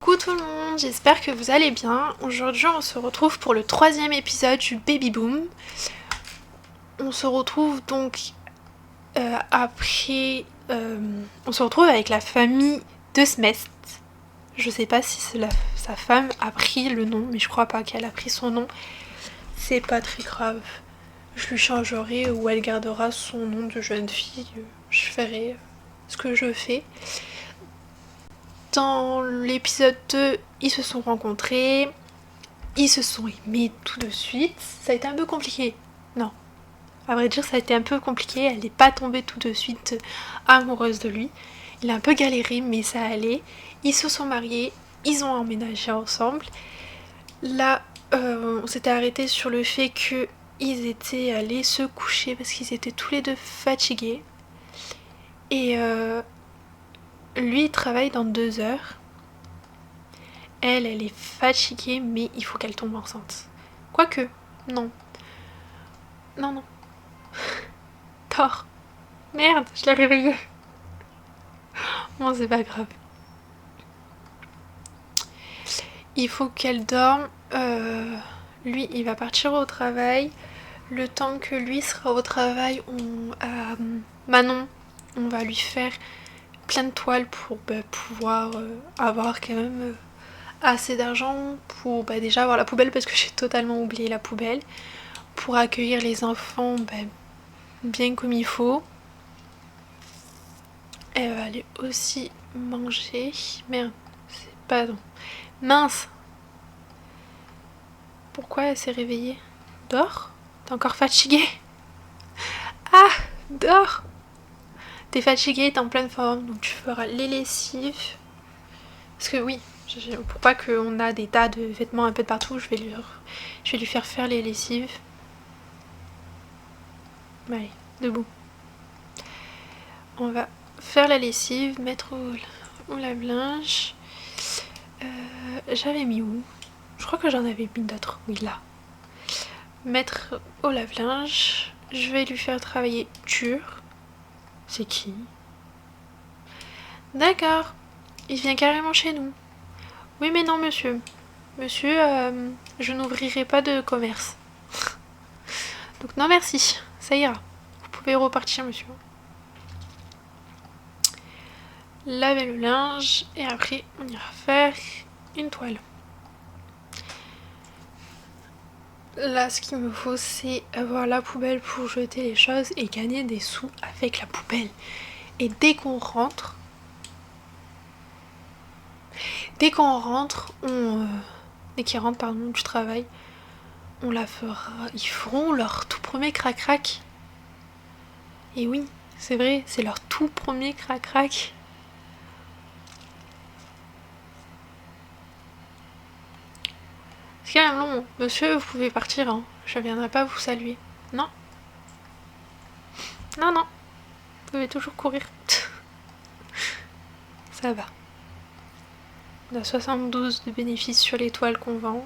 Coucou tout le monde, j'espère que vous allez bien. Aujourd'hui on se retrouve pour le 3e épisode du Baby Boom. On se retrouve donc on se retrouve avec la famille de Smest. Je sais pas si sa femme a pris le nom, mais je crois pas qu'elle a pris son nom. C'est pas très grave. Je lui changerai ou elle gardera son nom de jeune fille. Je ferai ce que je fais. Dans l'épisode 2, ils se sont rencontrés, ils se sont aimés tout de suite. Ça a été un peu compliqué. Non, à vrai dire, ça a été un peu compliqué. Elle n'est pas tombée tout de suite amoureuse de lui. Il a un peu galéré, mais ça allait. Ils se sont mariés, ils ont emménagé ensemble. Là, on s'était arrêté sur le fait qu'ils étaient allés se coucher parce qu'ils étaient tous les deux fatigués. Et lui, il travaille dans 2 heures. Elle est fatiguée, mais il faut qu'elle tombe enceinte. Quoique, non. Non. Dors. Merde, je l'ai réveillée. Bon, c'est pas grave. Il faut qu'elle dorme. Lui, il va partir au travail. Le temps que lui sera au travail, Manon, on va lui faire plein de toiles pour pouvoir avoir quand même assez d'argent pour déjà avoir la poubelle, parce que j'ai totalement oublié la poubelle, pour accueillir les enfants bien comme il faut. Elle va aller aussi manger. Merde, c'est pas non. Mince. Pourquoi elle s'est réveillée? Dors? T'es encore fatiguée? Ah, dors. T'es fatiguée, t'es en pleine forme, donc tu feras les lessives. Parce que oui, pour pas qu'on a des tas de vêtements un peu de partout, je vais lui faire les lessives. Allez, debout. On va faire la lessive, mettre au lave-linge. J'avais mis où? Je crois que j'en avais mis d'autres. Oui, là. Mettre au lave-linge. Je vais lui faire travailler dur. C'est qui? D'accord. Il vient carrément chez nous. Oui, mais non, monsieur. Monsieur, je n'ouvrirai pas de commerce. Donc non, merci. Ça ira. Vous pouvez repartir, monsieur. Laver le linge et après on ira faire une toile. Là, ce qu'il me faut, c'est avoir la poubelle pour jeter les choses et gagner des sous avec la poubelle. Et dès qu'il rentre, dès qu'ils rentrent du travail, on la fera. Ils feront leur tout premier crac-crac. Et oui, c'est vrai, c'est leur tout premier crac-crac. C'est quand même long. Monsieur, vous pouvez partir, hein. Je viendrai pas vous saluer. Non. Non. Vous pouvez toujours courir. Ça va. On a 72 de bénéfices sur les toiles qu'on vend.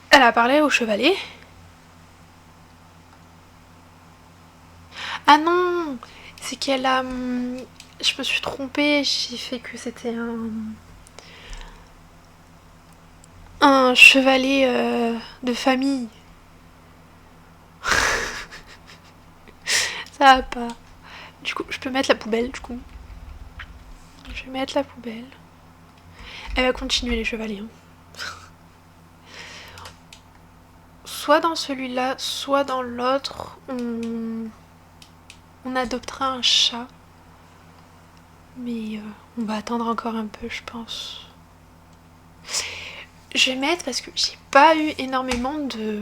Elle a parlé au chevalet. Ah non, c'est qu'elle a... Je me suis trompée, j'ai fait que c'était un chevalet de famille. Ça va pas. Du coup, je peux mettre la poubelle, du coup. Je vais mettre la poubelle. Elle va continuer les chevaliers. Soit dans celui-là, soit dans l'autre, on adoptera un chat. Mais on va attendre encore un peu, je pense. Je vais mettre parce que j'ai pas eu énormément de...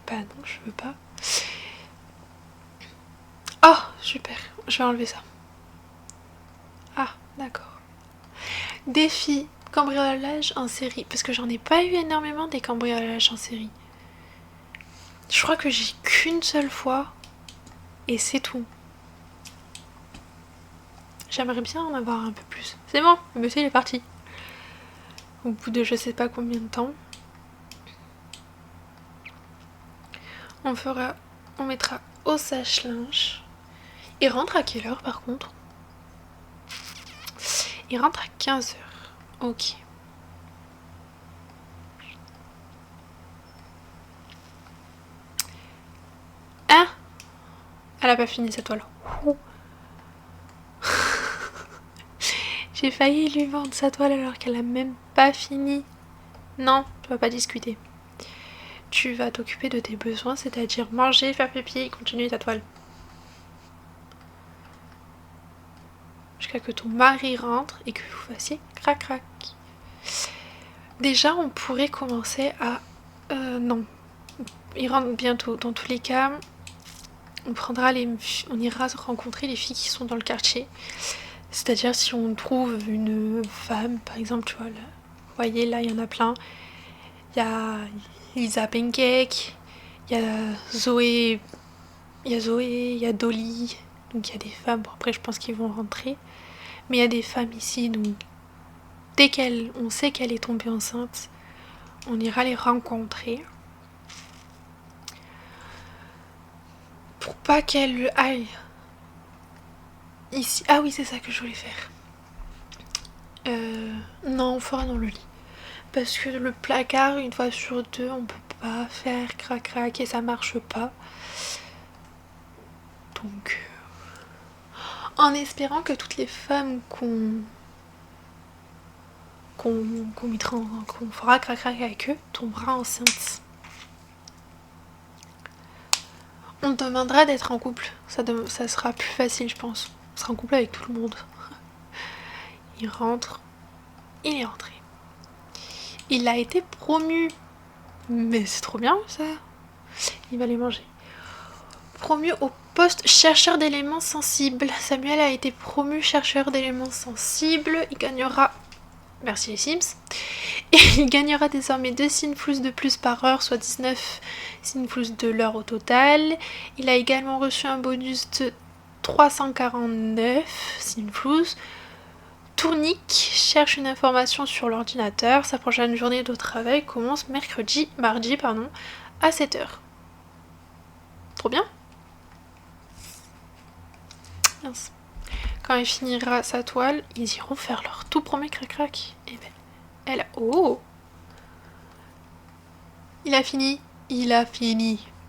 Bah non, je veux pas. Oh, super, je vais enlever ça. Ah, d'accord. Défi cambriolage en série. Parce que j'en ai pas eu énormément des cambriolages en série. Je crois que j'ai qu'une seule fois. Et c'est tout. J'aimerais bien en avoir un peu plus. C'est bon, le monsieur il est parti. au bout de je sais pas combien de temps. On mettra au sèche-linge. Il rentre à quelle heure par contre? Il rentre à 15h. Ok. Hein? Elle a pas fini sa toile. J'ai failli lui vendre sa toile alors qu'elle a même pas fini. Non, tu vas pas discuter. Tu vas t'occuper de tes besoins, c'est-à-dire manger, faire pipi et continuer ta toile. Jusqu'à que ton mari rentre et que vous fassiez crac-crac. Déjà, on pourrait commencer à... non. Il rentre bientôt. Dans tous les cas, on ira rencontrer les filles qui sont dans le quartier. C'est-à-dire si on trouve une femme, par exemple, tu vois, là, vous voyez, là, il y en a plein. Il y a Lisa Pancake, il y a Zoé, il y a Dolly. Donc il y a des femmes, bon, après je pense qu'ils vont rentrer. Mais il y a des femmes ici, donc dès on sait qu'elle est tombée enceinte, on ira les rencontrer. Pour pas qu'elle aille ici. Ah oui, c'est ça que je voulais faire. Non, on fera dans le lit. Parce que le placard, une fois sur deux, on peut pas faire crac-crac et ça marche pas. Donc, en espérant que toutes les femmes qu'on fera crac-crac avec eux tombera enceinte. On demandera d'être en couple. Ça sera plus facile, je pense. On sera en couple avec tout le monde. Il rentre. Il est rentré. Il a été promu. Mais c'est trop bien, ça. Il va les manger. Promu au poste chercheur d'éléments sensibles. Samuel a été promu chercheur d'éléments sensibles. Il gagnera... Merci les Sims. Et il gagnera désormais 2 Sinflous de plus par heure, soit 19 Sinflous de l'heure au total. Il a également reçu un bonus de 349 Sinflous. Tournic cherche une information sur l'ordinateur. Sa prochaine journée de travail commence mardi, à 7h. Trop bien. Mince. Quand il finira sa toile, ils iront faire leur tout premier crac-crac. Et ben, elle a... Oh! Il a fini.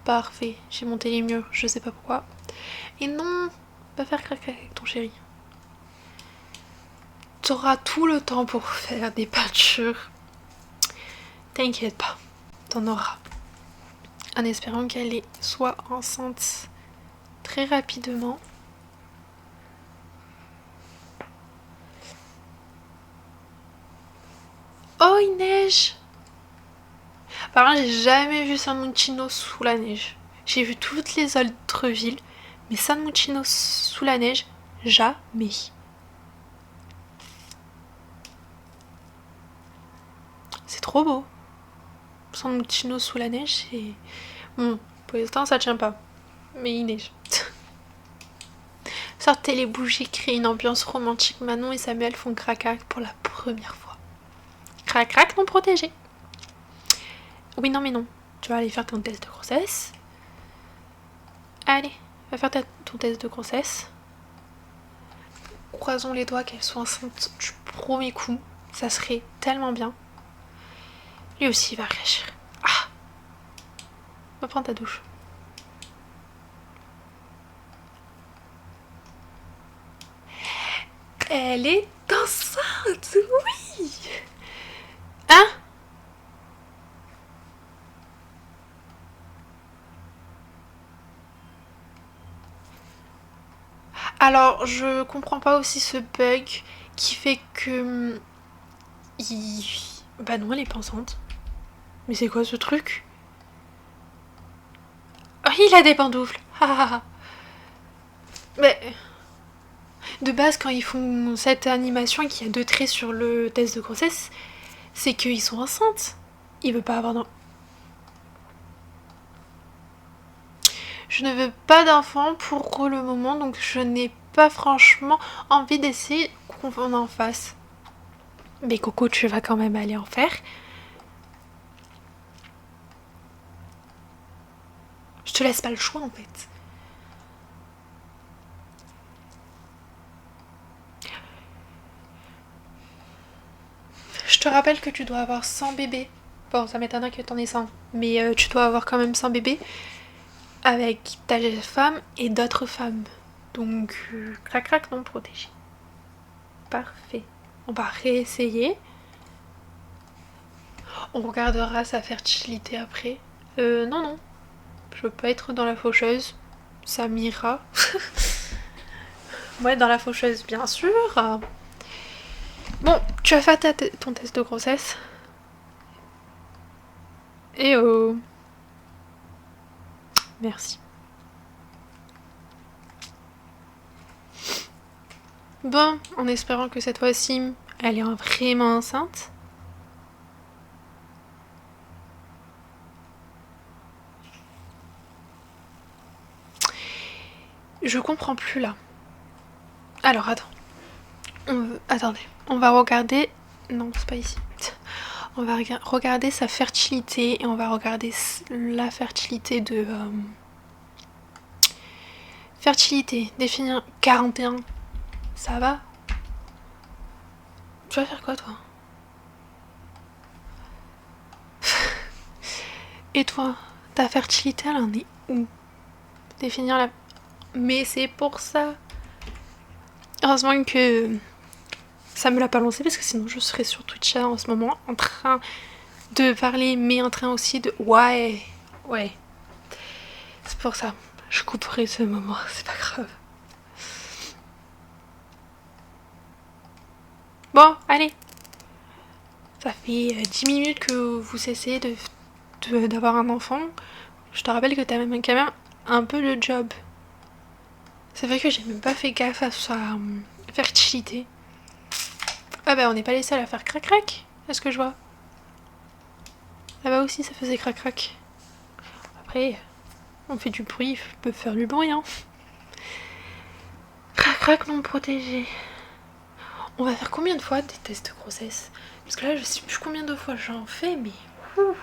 Parfait. J'ai monté les murs, je sais pas pourquoi. Et non, pas faire crac-crac avec ton chéri. T'auras tout le temps pour faire des peintures. T'inquiète pas, t'en auras. En espérant qu'elle soit enceinte très rapidement. Oh, il neige! Par contre, j'ai jamais vu San Munchino sous la neige. J'ai vu toutes les autres villes, mais San Munchino sous la neige, jamais. C'est trop beau. San Munchino sous la neige, c'est... Bon, pour l'instant, ça tient pas. Mais il neige. Sortez les bougies, créez une ambiance romantique. Manon et Samuel font crac-crac pour la première fois. Crac-crac non protégé. Oui, non, mais non. Tu vas aller faire ton test de grossesse. Allez, va faire ton test de grossesse. Croisons les doigts qu'elle soit enceinte du premier coup. Ça serait tellement bien. Lui aussi, il va réagir. Ah! Va prendre ta douche. Elle est enceinte, oui! Hein? Alors, je comprends pas aussi ce bug qui fait que... Bah non, elle est pas enceinte. Mais c'est quoi ce truc? Oh, il a des pantoufles. Mais... De base, quand ils font cette animation et qu'il y a 2 traits sur le test de grossesse, c'est qu'ils sont enceintes. Il veut pas avoir d'enfant. Je ne veux pas d'enfant pour le moment, donc je n'ai pas franchement envie d'essayer qu'on en fasse. Mais Coco, tu vas quand même aller en faire. Je te laisse pas le choix en fait. Je te rappelle que tu dois avoir 100 bébés. Bon, ça m'étonnerait que t'en aies 100. Mais tu dois avoir quand même 100 bébés avec ta femme et d'autres femmes. Donc, crac crac non protégé. Parfait. On va réessayer. On regardera sa fertilité après. Non, non. Je veux pas être dans la faucheuse. Ça m'ira. Ouais, dans la faucheuse, bien sûr. Bon, tu vas faire ton test de grossesse. Et oh. Merci. Bon, en espérant que cette fois-ci, elle est vraiment enceinte. Je comprends plus là. Alors attends. Attendez. On va regarder. Non, c'est pas ici. On va regarder sa fertilité et on va regarder la fertilité de. Fertilité. Définir 41. Ça va? Tu vas faire quoi toi? Et toi? Ta fertilité elle en est où? Définir la. Mais c'est pour ça. Heureusement que ça me l'a pas lancé parce que sinon je serais sur Twitch en ce moment en train de parler mais en train aussi de... Ouais. C'est pour ça. Je couperai ce moment, c'est pas grave. Bon, allez. Ça fait 10 minutes que vous essayez d'avoir un enfant. Je te rappelle que t'as même quand même un peu de job. C'est vrai que j'ai même pas fait gaffe à sa fertilité. Ah bah on n'est pas les seuls à faire crac crac. Est-ce que je vois? Là-bas aussi ça faisait crac crac. Après, on fait du bruit, ils peuvent faire du bruit hein. Crac crac non protégé. On va faire combien de fois des tests de grossesse? Parce que là je sais plus combien de fois j'en fais mais... Ouh.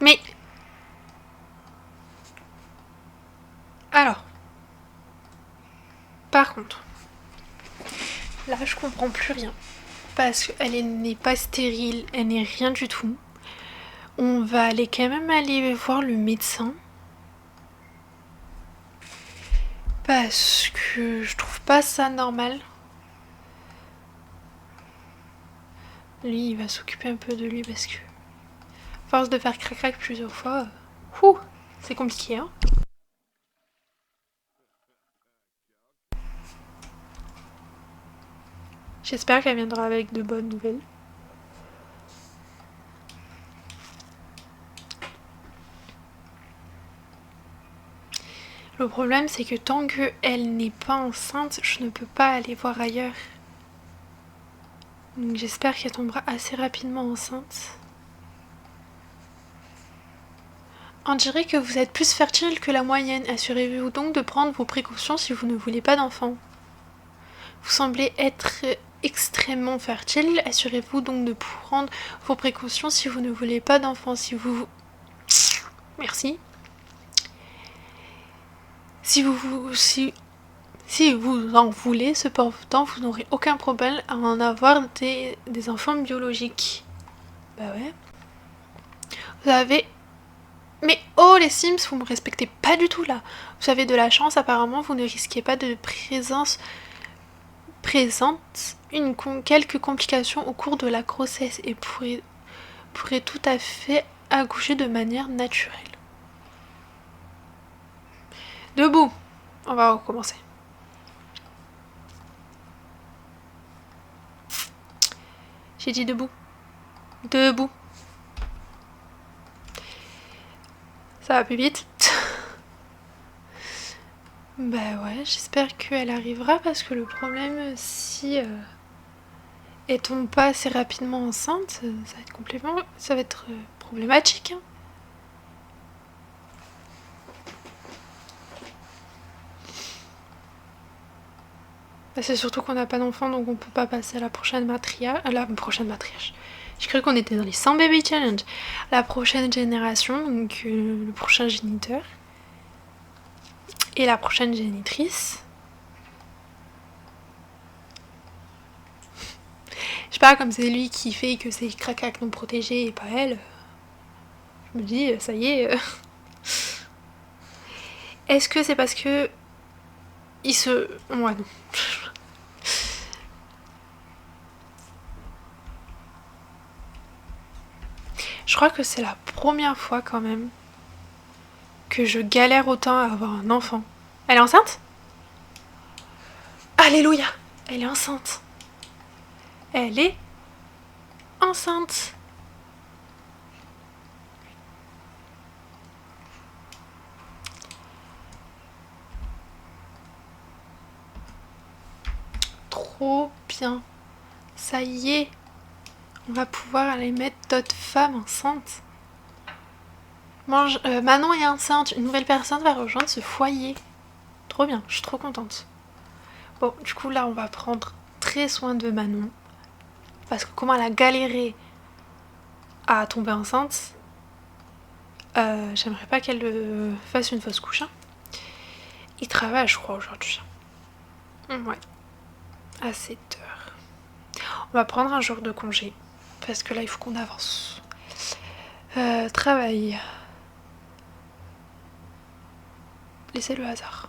Mais... Alors... Par contre... Là je comprends plus rien. Parce qu'elle n'est pas stérile, elle n'est rien du tout. On va aller quand même aller voir le médecin. Parce que je trouve pas ça normal. Lui, il va s'occuper un peu de lui parce que... À force de faire crac-crac plusieurs fois... c'est compliqué, hein. J'espère qu'elle viendra avec de bonnes nouvelles. Le problème, c'est que tant qu'elle n'est pas enceinte, je ne peux pas aller voir ailleurs. Donc j'espère qu'elle tombera assez rapidement enceinte. On dirait que vous êtes plus fertile que la moyenne. Assurez-vous donc de prendre vos précautions si vous ne voulez pas d'enfant. Vous semblez être extrêmement fertile. Assurez-vous donc de prendre vos précautions si vous ne voulez pas d'enfant. Merci. Si vous en voulez, cependant, vous n'aurez aucun problème à en avoir des enfants biologiques. Bah ouais. Vous avez... Mais oh les Sims, vous me respectez pas du tout là. Vous avez de la chance, apparemment, vous ne risquez pas de présente quelques complications au cours de la grossesse et pourrait tout à fait accoucher de manière naturelle. Debout. On va recommencer. J'ai dit debout. Debout. Ça va plus vite. Bah ouais, j'espère qu'elle arrivera parce que le problème, si elle tombe pas assez rapidement enceinte, ça va être problématique. Hein. Bah, c'est surtout qu'on n'a pas d'enfant, donc on peut pas passer à la prochaine matriarche. La prochaine matriarche. J'ai cru qu'on était dans les 100 baby challenge. La prochaine génération, donc le prochain géniteur. Et la prochaine génitrice. Je sais pas, comme c'est lui qui fait que c'est Kraka qui nous protégeait et pas elle. Je me dis, ça y est. Est-ce que c'est parce que. Il se. Ouais, non. Je crois que c'est la première fois quand même que je galère autant à avoir un enfant. Elle est enceinte? Alléluia! Elle est enceinte. Elle est enceinte. Trop bien. Ça y est. On va pouvoir aller mettre d'autres femmes enceintes. Manon est enceinte. Une nouvelle personne va rejoindre ce foyer. Trop bien. Je suis trop contente. Bon, du coup, là, on va prendre très soin de Manon. Parce que comment elle a galéré à tomber enceinte, j'aimerais pas qu'elle fasse une fausse couche. Hein. Il travaille, je crois, aujourd'hui. Ouais. À 7 heures. On va prendre un jour de congé. Parce que là, il faut qu'on avance. Travail. Laissez le hasard.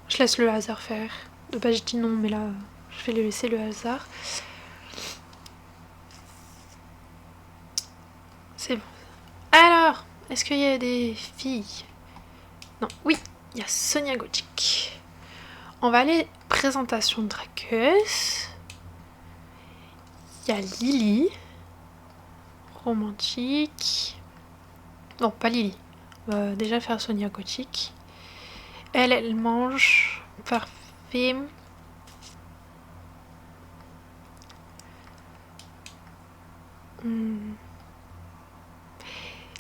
Je laisse le hasard faire. De base, je dis non, mais là, je vais le laisser le hasard. C'est bon. Alors, est-ce qu'il y a des filles? Non, oui, il y a Sonia Gothic. On va aller présentation de dragueuse. Il y a Lily. Romantique. Non, pas Lily. On va déjà faire Sonia Gothic. Elle mange. Parfait.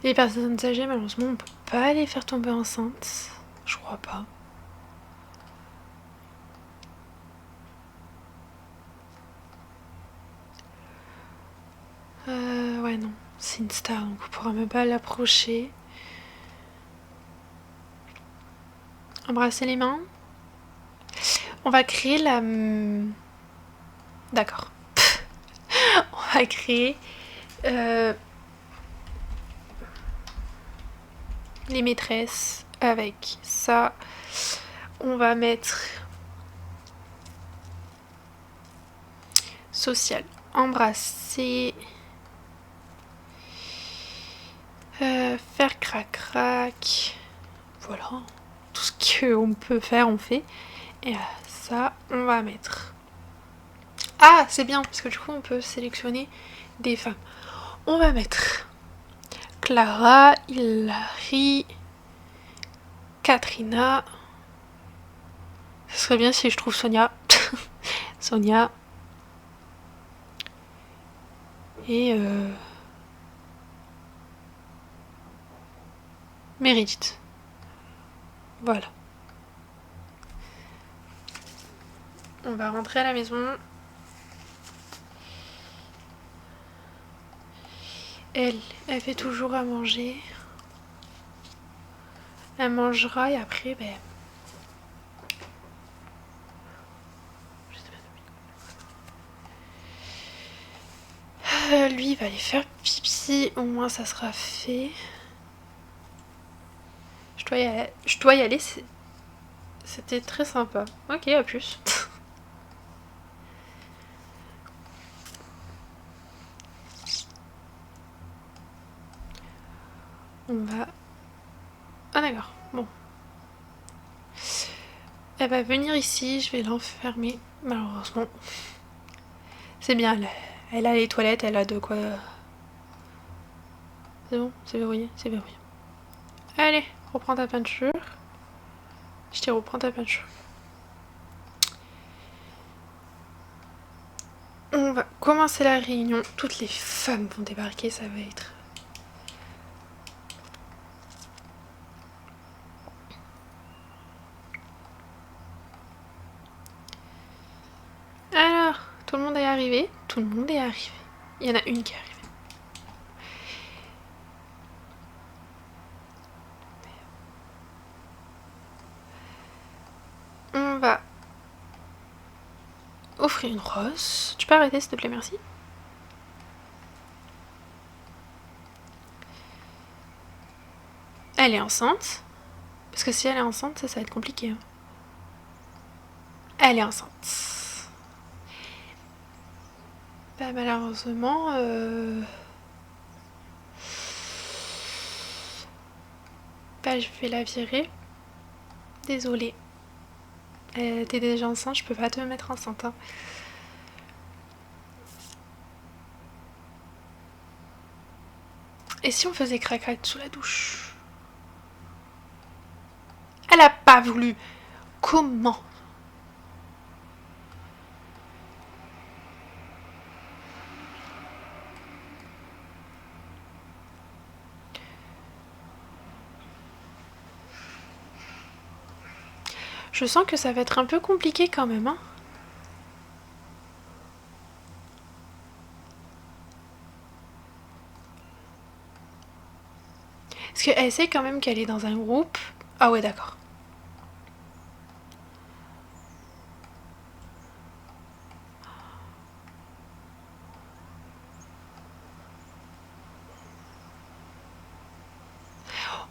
Les personnes âgées, malheureusement, on peut pas les faire tomber enceintes. Je crois pas. Ouais, non. C'est une star, donc on pourra même pas l'approcher. Embrasser les mains. On va créer la... D'accord. On va créer... les maîtresses avec ça. On va mettre... social. Embrasser... faire crac-crac. Voilà. Tout ce qu'on peut faire, on fait. Et ça, on va mettre... Ah, c'est bien, parce que du coup, on peut sélectionner des femmes. On va mettre Clara, Hilary, Katrina. Ce serait bien si je trouve Sonia. Sonia. Et Meredith. Voilà. On va rentrer à la maison. Elle fait toujours à manger. Elle mangera et après, ben... lui, il va aller faire pipi. Au moins, ça sera fait. Je dois y aller. C'était très sympa. Ok, à plus. On va... Ah d'accord, bon. Elle va venir ici, je vais l'enfermer, malheureusement. C'est bien, elle a les toilettes, elle a de quoi... C'est bon, c'est verrouillé, c'est verrouillé. Allez, reprends ta peinture. Je te reprends ta peinture. On va commencer la réunion. Toutes les femmes vont débarquer, ça va être... Tout le monde est arrivé. Tout le monde est arrivé. Il y en a une qui est arrivée. On va offrir une rose. Tu peux arrêter s'il te plaît, merci. Elle est enceinte. Parce que si elle est enceinte, ça va être compliqué. Hein. Elle est enceinte. Bah, malheureusement... Bah, je vais la virer. Désolée. T'es déjà enceinte, je peux pas te mettre enceinte. Hein. Et si on faisait crac-crac sous la douche? Elle a pas voulu. Comment? Je sens que ça va être un peu compliqué quand même. Hein. Parce qu'elle sait quand même qu'elle est dans un groupe. Ah ouais, d'accord.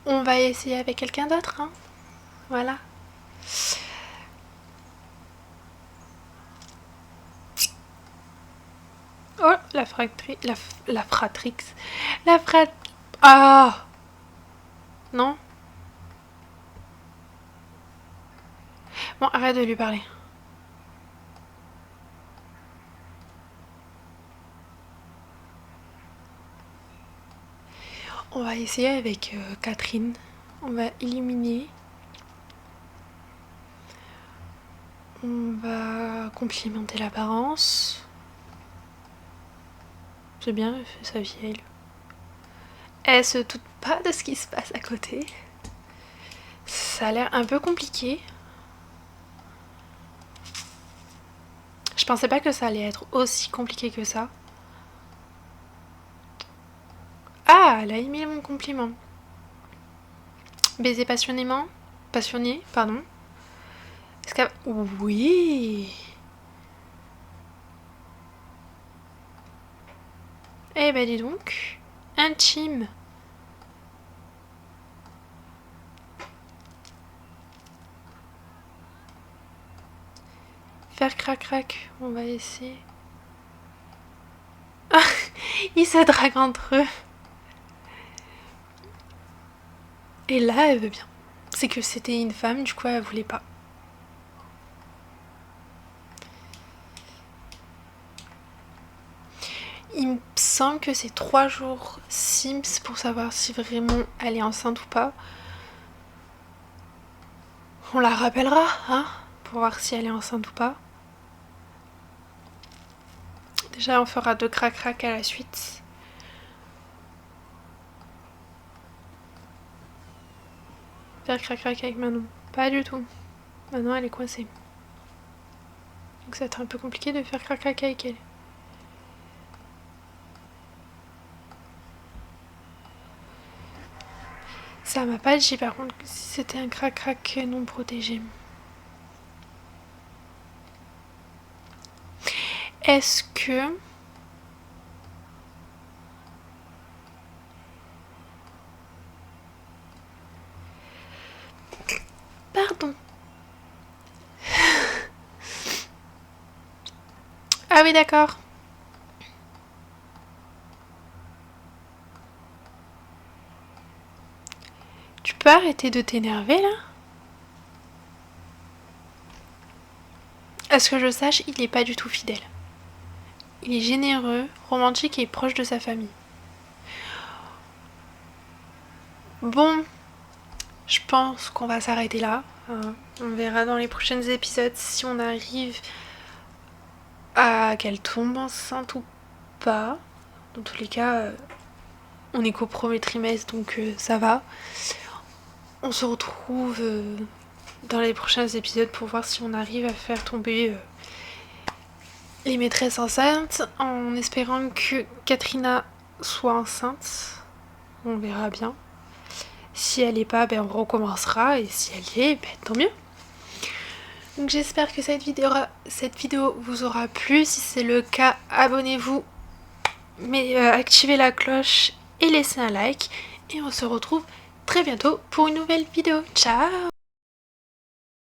On va essayer avec quelqu'un d'autre. Hein. Voilà. Oh, la fratrix. La fratrix. La frat... Ah! Non? Bon, arrête de lui parler. On va essayer avec Catherine. On va éliminer. On va complimenter l'apparence. C'est bien, elle fait sa vieille. Elle se doute pas de ce qui se passe à côté. Ça a l'air un peu compliqué. Je pensais pas que ça allait être aussi compliqué que ça. Ah, elle a aimé mon compliment. Baiser passionnément. Passionné, pardon. Est-ce qu'elle... Oui. Eh ben dis donc. Intime. Faire crac-crac. On va essayer. Ah, ils se draguent entre eux. Et là, elle veut bien. C'est que c'était une femme, du coup, elle voulait pas. Il me semble que c'est 3 jours Sims pour savoir si vraiment elle est enceinte ou pas. On la rappellera, hein, pour voir si elle est enceinte ou pas. Déjà, on fera 2 crac-crac à la suite. Faire crac-crac avec Manon. Pas du tout. Manon, elle est coincée. Donc ça va être un peu compliqué de faire crac-crac avec elle. Ça m'a pas dit par contre si c'était un crac-crac non protégé. Est-ce que... Pardon. Ah oui, d'accord. Tu peux arrêter de t'énerver là? À ce que je sache, il n'est pas du tout fidèle. Il est généreux, romantique et proche de sa famille. Bon, je pense qu'on va s'arrêter là. On verra dans les prochains épisodes si on arrive à qu'elle tombe enceinte ou pas. Dans tous les cas, on est qu'au premier trimestre, donc ça va. On se retrouve dans les prochains épisodes pour voir si on arrive à faire tomber les maîtresses enceintes en espérant que Katrina soit enceinte. On verra bien. Si elle n'est pas, on recommencera, et si elle y est, tant mieux. Donc j'espère que cette vidéo vous aura plu. Si c'est le cas, abonnez-vous, activez la cloche et laissez un like. Et on se retrouve très bientôt pour une nouvelle vidéo. Ciao!